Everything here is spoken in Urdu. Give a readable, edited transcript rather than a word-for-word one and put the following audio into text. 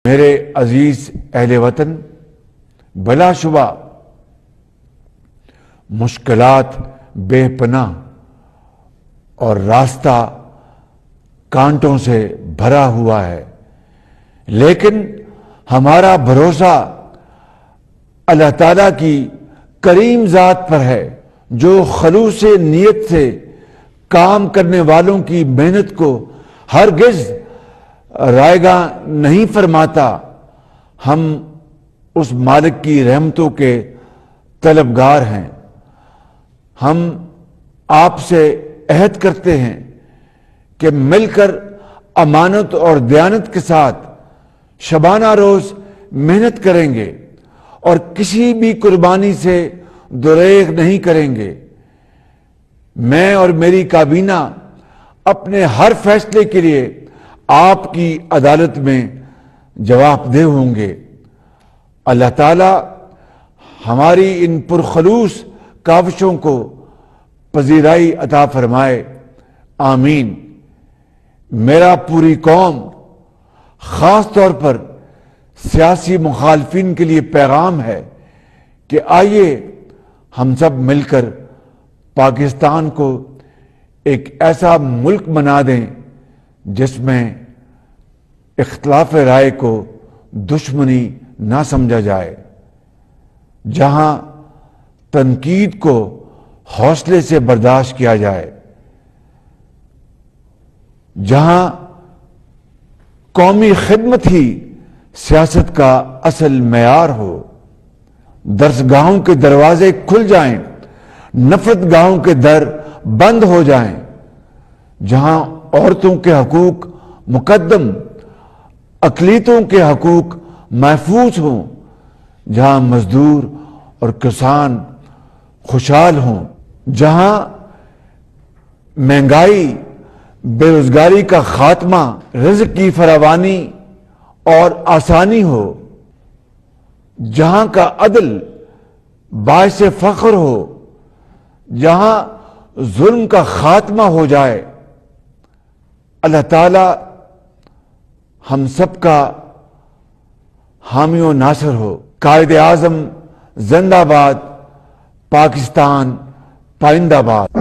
میرے عزیز اہل وطن، بلا شبہ مشکلات بے پناہ اور راستہ کانٹوں سے بھرا ہوا ہے، لیکن ہمارا بھروسہ اللہ تعالیٰ کی کریم ذات پر ہے، جو خلوص نیت سے کام کرنے والوں کی محنت کو ہرگز رائیگاں نہیں فرماتا۔ ہم اس مالک کی رحمتوں کے طلبگار ہیں۔ ہم آپ سے عہد کرتے ہیں کہ مل کر امانت اور دیانت کے ساتھ شبانہ روز محنت کریں گے اور کسی بھی قربانی سے دریغ نہیں کریں گے۔ میں اور میری کابینہ اپنے ہر فیصلے کے لیے آپ کی عدالت میں جواب دہ ہوں گے۔ اللہ تعالی ہماری ان پرخلوص کاوشوں کو پذیرائی عطا فرمائے، آمین۔ میرا پوری قوم، خاص طور پر سیاسی مخالفین کے لیے پیغام ہے کہ آئیے ہم سب مل کر پاکستان کو ایک ایسا ملک بنا دیں جس میں اختلاف رائے کو دشمنی نہ سمجھا جائے، جہاں تنقید کو حوصلے سے برداشت کیا جائے، جہاں قومی خدمت ہی سیاست کا اصل معیار ہو، درسگاہوں کے دروازے کھل جائیں، نفرت گاہوں کے در بند ہو جائیں، جہاں عورتوں کے حقوق مقدم، اقلیتوں کے حقوق محفوظ ہوں، جہاں مزدور اور کسان خوشحال ہوں، جہاں مہنگائی، بے روزگاری کا خاتمہ، رزق کی فراوانی اور آسانی ہو، جہاں کا عدل باعث فخر ہو، جہاں ظلم کا خاتمہ ہو جائے۔ اللہ تعالی ہم سب کا حامی و ناصر ہو۔ قائد اعظم زندہ باد، پاکستان پائندہ باد۔